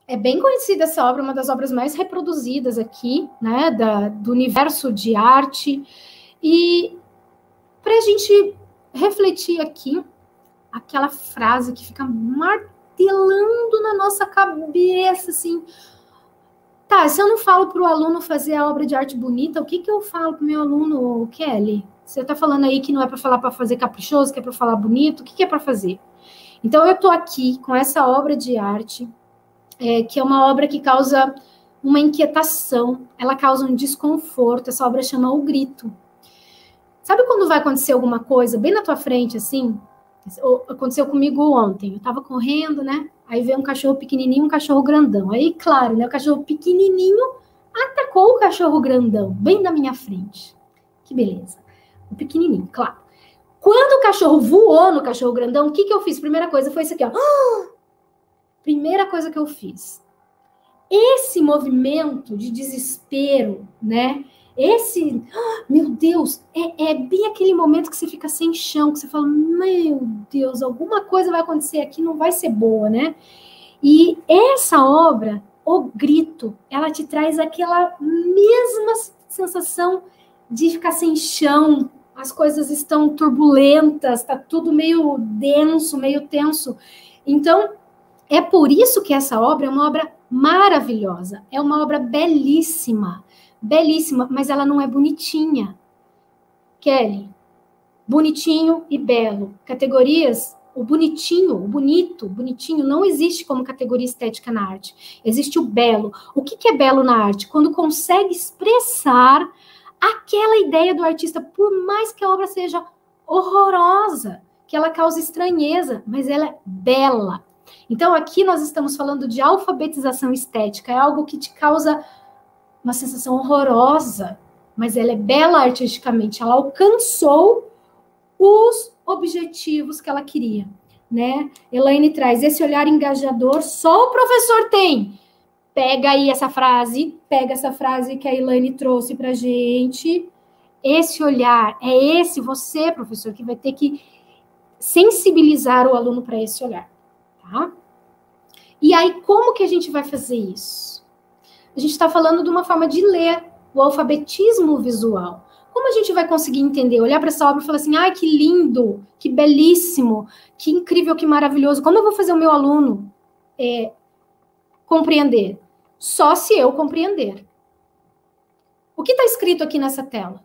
Speaker 2: é bem conhecida essa obra, uma das obras mais reproduzidas aqui, né, do universo de arte. E para a gente refletir aqui, aquela frase que fica martelando na nossa cabeça, assim... Tá, se eu não falo para o aluno fazer a obra de arte bonita, o que eu falo para o meu aluno, Kelly? Você está falando aí que não é para falar para fazer caprichoso, que é para falar bonito, o que é para fazer? Então, eu estou aqui com essa obra de arte, que é uma obra que causa uma inquietação, ela causa um desconforto, essa obra chama O Grito. Sabe quando vai acontecer alguma coisa bem na tua frente, assim? Aconteceu comigo ontem, eu estava correndo, né? Aí veio um cachorro pequenininho, um cachorro grandão. Aí, claro, né? O cachorro pequenininho atacou o cachorro grandão, bem na minha frente. Que beleza. O pequenininho, claro. Quando o cachorro voou no cachorro grandão, o que eu fiz? Primeira coisa foi isso aqui, ó. Primeira coisa que eu fiz. Esse movimento de desespero, né? Meu Deus, é bem aquele momento que você fica sem chão, que você fala, meu Deus, alguma coisa vai acontecer aqui, não vai ser boa, né? E essa obra, O Grito, ela te traz aquela mesma sensação de ficar sem chão, as coisas estão turbulentas, tá tudo meio denso, meio tenso. Então, é por isso que essa obra é uma obra maravilhosa, é uma obra belíssima, belíssima, mas ela não é bonitinha. Kelly, bonitinho e belo. Categorias, o bonitinho, o bonito, bonitinho, não existe como categoria estética na arte. Existe o belo. O que é belo na arte? Quando consegue expressar aquela ideia do artista, por mais que a obra seja horrorosa, que ela cause estranheza, mas ela é bela. Então, aqui nós estamos falando de alfabetização estética, é algo que te causa uma sensação horrorosa, mas ela é bela artisticamente, ela alcançou os objetivos que ela queria, né? Elaine traz esse olhar engajador, só o professor tem. Pega aí essa frase, pega essa frase que a Elaine trouxe pra gente. Esse olhar, é esse você, professor, que vai ter que sensibilizar o aluno para esse olhar, tá? E aí, como que a gente vai fazer isso? A gente está falando de uma forma de ler, o alfabetismo visual. Como a gente vai conseguir entender, olhar para essa obra e falar assim, ai, que lindo, que belíssimo, que incrível, que maravilhoso. Como eu vou fazer o meu aluno compreender? Só se eu compreender. O que está escrito aqui nessa tela?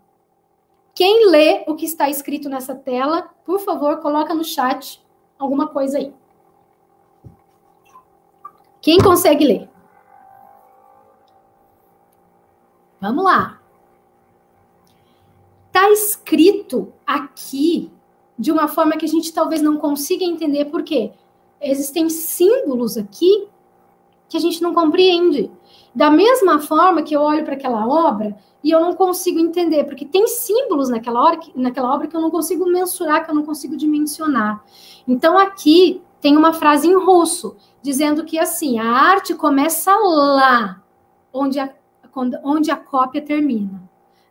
Speaker 2: Quem lê o que está escrito nessa tela, por favor, coloca no chat alguma coisa aí. Quem consegue ler? Vamos lá. Está escrito aqui de uma forma que a gente talvez não consiga entender, por quê? Existem símbolos aqui que a gente não compreende. Da mesma forma que eu olho para aquela obra e eu não consigo entender, porque tem símbolos naquela obra que eu não consigo mensurar, que eu não consigo dimensionar. Então, aqui tem uma frase em russo, dizendo que, assim, a arte começa lá, onde a cópia termina.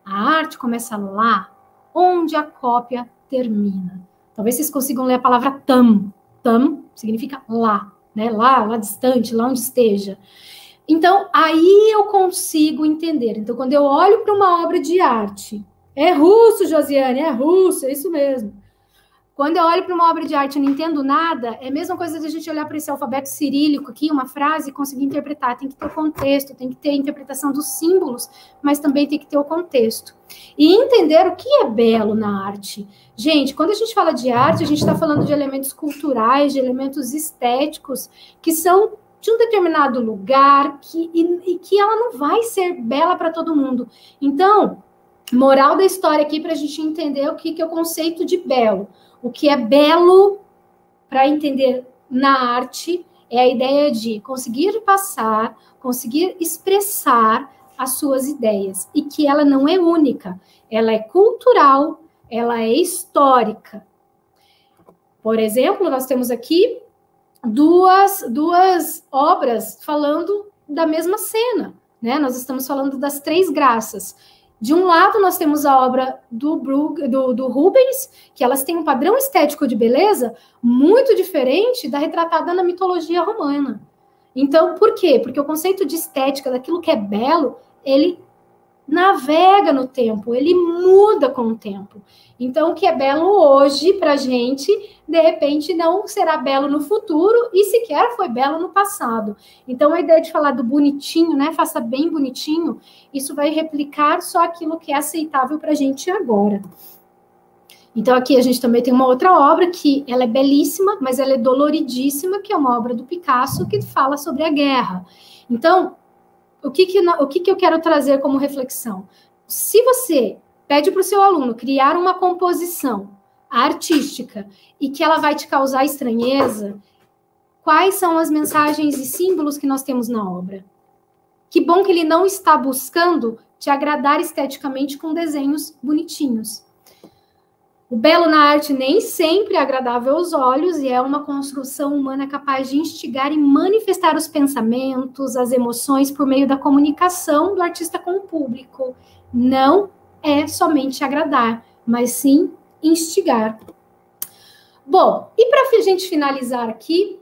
Speaker 2: A arte começa lá, onde a cópia termina. Talvez vocês consigam ler a palavra tam. Tam significa lá, né? Lá distante, lá onde esteja. Então, aí eu consigo entender. Então, quando eu olho para uma obra de arte, é russo, Josiane, é russo, é isso mesmo. Quando eu olho para uma obra de arte e não entendo nada, é a mesma coisa de a gente olhar para esse alfabeto cirílico aqui, uma frase, e conseguir interpretar. Tem que ter o contexto, tem que ter a interpretação dos símbolos, mas também tem que ter o contexto. E entender o que é belo na arte. Gente, quando a gente fala de arte, a gente está falando de elementos culturais, de elementos estéticos, que são de um determinado lugar, e que ela não vai ser bela para todo mundo. Então, moral da história aqui, para a gente entender o que é o conceito de belo. O que é belo, para entender na arte, é a ideia de conseguir passar, conseguir expressar as suas ideias. E que ela não é única, ela é cultural, ela é histórica. Por exemplo, nós temos aqui duas obras falando da mesma cena, né? Nós estamos falando das Três Graças. De um lado, nós temos a obra do Rubens, que elas têm um padrão estético de beleza muito diferente da retratada na mitologia romana. Então, por quê? Porque o conceito de estética, daquilo que é belo, ele navega no tempo, ele muda com o tempo. Então, o que é belo hoje para a gente, de repente, não será belo no futuro e sequer foi belo no passado. Então, a ideia de falar do bonitinho, né? Faça bem bonitinho, isso vai replicar só aquilo que é aceitável para a gente agora. Então, aqui a gente também tem uma outra obra que ela é belíssima, mas ela é doloridíssima, que é uma obra do Picasso que fala sobre a guerra. Então, o que eu quero trazer como reflexão? Se você pede para o seu aluno criar uma composição artística e que ela vai te causar estranheza, quais são as mensagens e símbolos que nós temos na obra? Que bom que ele não está buscando te agradar esteticamente com desenhos bonitinhos. O belo na arte nem sempre é agradável aos olhos e é uma construção humana capaz de instigar e manifestar os pensamentos, as emoções por meio da comunicação do artista com o público. Não é somente agradar, mas sim instigar. Bom, e para a gente finalizar aqui,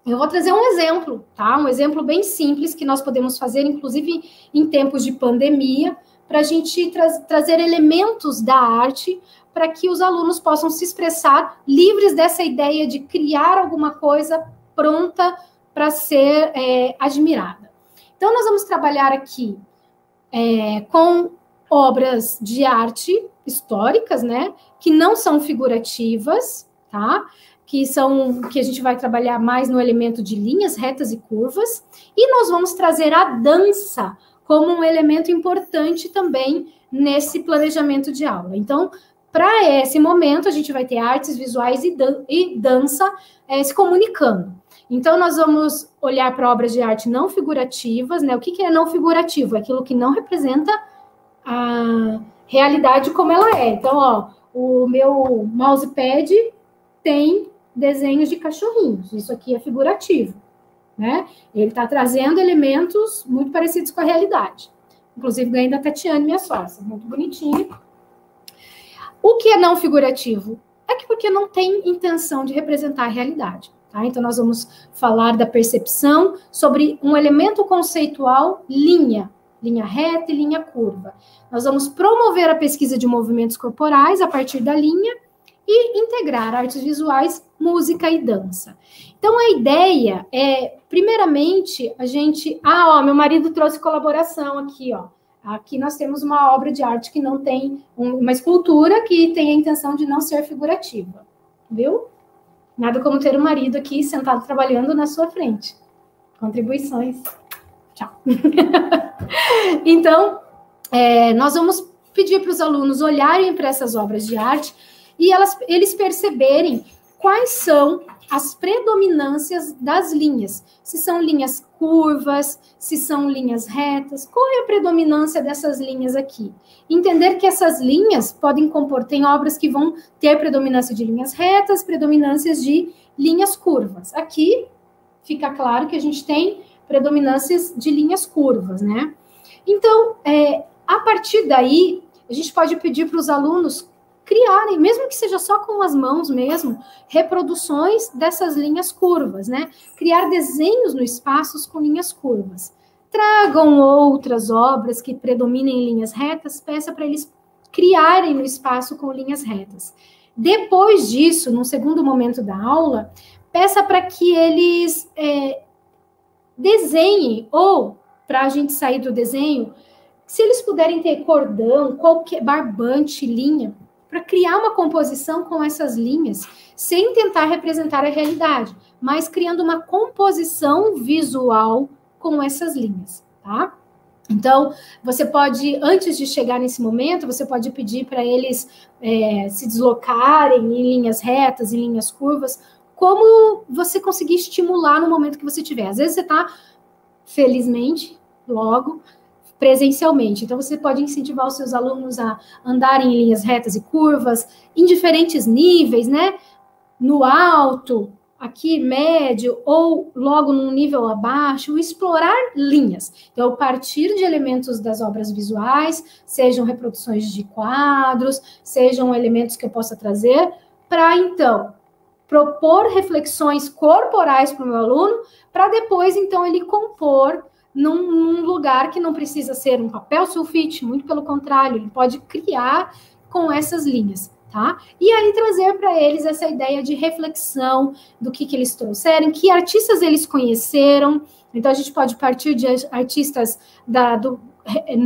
Speaker 2: eu vou trazer um exemplo, tá? Um exemplo bem simples que nós podemos fazer, inclusive em tempos de pandemia, para a gente trazer elementos da arte para que os alunos possam se expressar livres dessa ideia de criar alguma coisa pronta para ser admirada. Então, nós vamos trabalhar aqui com obras de arte históricas, né, que não são figurativas, tá? Que a gente vai trabalhar mais no elemento de linhas retas e curvas, e nós vamos trazer a dança como um elemento importante também nesse planejamento de aula. Então, para esse momento, a gente vai ter artes visuais e dança se comunicando. Então, nós vamos olhar para obras de arte não figurativas, né? O que é não figurativo? É aquilo que não representa a realidade como ela é. Então, ó, o meu mousepad tem desenhos de cachorrinhos. Isso aqui é figurativo, né? Ele está trazendo elementos muito parecidos com a realidade. Inclusive, ganhei da Tatiane, minha sócia. Muito bonitinho. O que é não figurativo? É que porque não tem intenção de representar a realidade. Tá? Então, nós vamos falar da percepção sobre um elemento conceitual, linha reta e linha curva. Nós vamos promover a pesquisa de movimentos corporais a partir da linha e integrar artes visuais, música e dança. Então, a ideia é, primeiramente, a gente... meu marido trouxe colaboração aqui, ó. Aqui nós temos uma obra de arte que não tem... uma escultura que tem a intenção de não ser figurativa. Viu? Nada como ter um marido aqui sentado trabalhando na sua frente. Contribuições. Tchau. Então, nós vamos pedir para os alunos olharem para essas obras de arte e eles perceberem quais são as predominâncias das linhas. Se são linhas curvas, se são linhas retas, qual é a predominância dessas linhas aqui? Entender que essas linhas podem compor, tem obras que vão ter predominância de linhas retas, predominâncias de linhas curvas. Aqui fica claro que a gente tem predominâncias de linhas curvas, né? Então, a partir daí, a gente pode pedir para os alunos criarem, mesmo que seja só com as mãos mesmo, reproduções dessas linhas curvas, né? Criar desenhos no espaço com linhas curvas. Tragam outras obras que predominem linhas retas, peça para eles criarem no espaço com linhas retas. Depois disso, no segundo momento da aula, peça para que eles desenhem, ou, para a gente sair do desenho, se eles puderem ter cordão, qualquer barbante, linha, para criar uma composição com essas linhas, sem tentar representar a realidade, mas criando uma composição visual com essas linhas, tá? Então, você pode, antes de chegar nesse momento, você pode pedir para eles se deslocarem em linhas retas, em linhas curvas, como você conseguir estimular no momento que você tiver. Às vezes você está, felizmente, logo, presencialmente. Então, você pode incentivar os seus alunos a andarem em linhas retas e curvas, em diferentes níveis, né? No alto, aqui, médio, ou logo num nível abaixo, explorar linhas. Então, partir de elementos das obras visuais, sejam reproduções de quadros, sejam elementos que eu possa trazer, para, então, propor reflexões corporais para o meu aluno, para depois, então, ele compor num lugar que não precisa ser um papel sulfite, muito pelo contrário, ele pode criar com essas linhas, tá? E aí trazer para eles essa ideia de reflexão do que eles trouxeram, que artistas eles conheceram. Então, a gente pode partir de artistas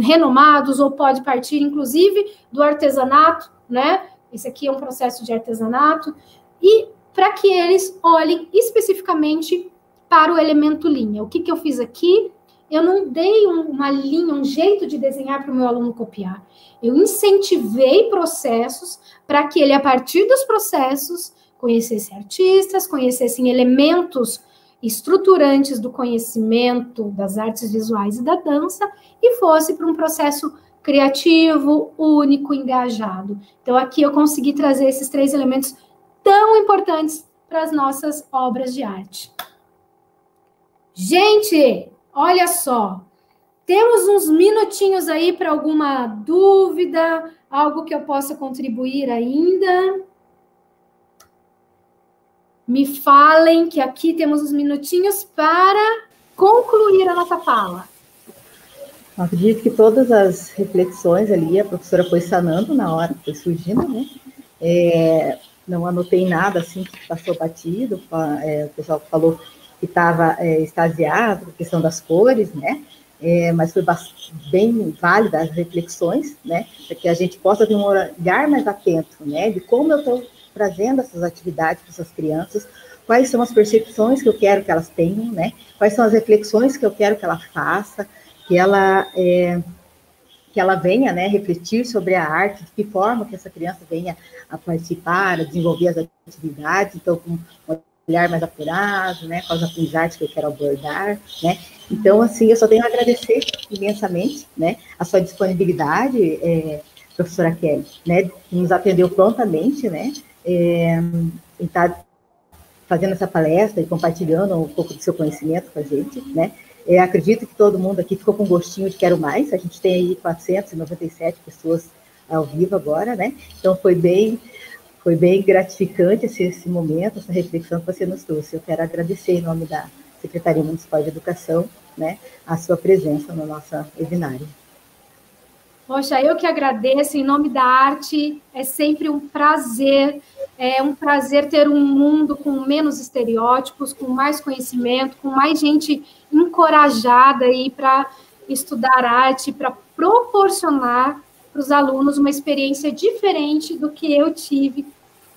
Speaker 2: renomados, ou pode partir, inclusive, do artesanato, né? Esse aqui é um processo de artesanato, e para que eles olhem especificamente para o elemento linha. O que eu fiz aqui? Eu não dei uma linha, um jeito de desenhar para o meu aluno copiar. Eu incentivei processos para que ele, a partir dos processos, conhecesse artistas, conhecessem elementos estruturantes do conhecimento das artes visuais e da dança e fosse para um processo criativo, único, engajado. Então, aqui eu consegui trazer esses 3 elementos tão importantes para as nossas obras de arte. Gente, olha só, temos uns minutinhos aí para alguma dúvida, algo que eu possa contribuir ainda. Me falem que aqui temos uns minutinhos para concluir a nossa fala.
Speaker 1: Eu acredito que todas as reflexões ali, a professora foi sanando na hora que foi surgindo, né? Não anotei nada assim que passou batido, o pessoal falou que estava extasiado com a questão das cores, né? mas foi bem válida as reflexões, né, para que a gente possa ter um olhar mais atento, né, de como eu estou trazendo essas atividades para essas crianças, quais são as percepções que eu quero que elas tenham, né, quais são as reflexões que eu quero que ela faça, que ela venha, né, refletir sobre a arte, de que forma que essa criança venha a participar, a desenvolver as atividades, então, com um olhar mais apurado, né, com as aprendizagens que eu quero abordar, né. Então, assim, eu só tenho a agradecer imensamente, né, a sua disponibilidade, professora Kelly, né, que nos atendeu prontamente, né, em estar fazendo essa palestra e compartilhando um pouco do seu conhecimento com a gente, né. Acredito que todo mundo aqui ficou com gostinho de quero mais, a gente tem aí 497 pessoas ao vivo agora, né, então foi bem gratificante esse momento, essa reflexão que você nos trouxe. Eu quero agradecer em nome da Secretaria Municipal de Educação, né, a sua presença no nosso webinário.
Speaker 2: Poxa, eu que agradeço, em nome da arte, é sempre um prazer ter um mundo com menos estereótipos, com mais conhecimento, com mais gente encorajada aí para estudar arte, para proporcionar para os alunos uma experiência diferente do que eu tive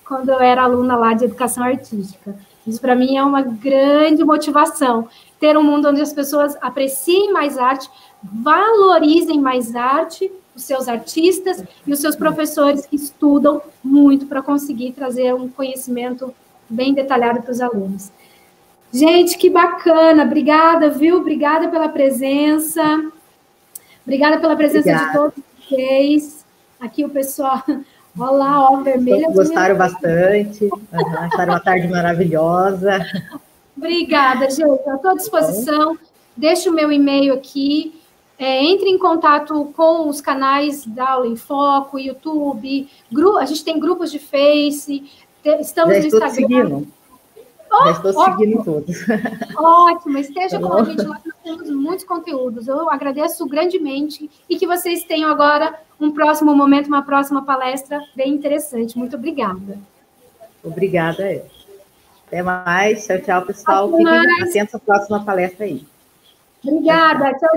Speaker 2: quando eu era aluna lá de educação artística. Isso, para mim, é uma grande motivação, ter um mundo onde as pessoas apreciem mais arte, valorizem mais arte, os seus artistas e os seus professores que estudam muito para conseguir trazer um conhecimento bem detalhado para os alunos. Gente, que bacana, obrigada, viu? Obrigada pela presença. Obrigada pela presença de todos vocês. Aqui o pessoal, olha lá, ó, vermelha.
Speaker 1: Gostaram bastante, acharam uma tarde maravilhosa.
Speaker 2: Obrigada, gente, eu estou à disposição. Deixo o meu e-mail aqui. Entre em contato com os canais da Aula em Foco, YouTube, a gente tem grupos de Face, estamos no Instagram.
Speaker 1: Seguindo. Já estou seguindo todos.
Speaker 2: Ótimo, esteja com a gente lá, nós temos muitos conteúdos. Eu agradeço grandemente e que vocês tenham agora um próximo momento, uma próxima palestra bem interessante. Muito obrigada.
Speaker 1: Obrigada. Até mais. Tchau, tchau, pessoal. Fiquem atentos à próxima palestra aí.
Speaker 2: Obrigada. Tchau.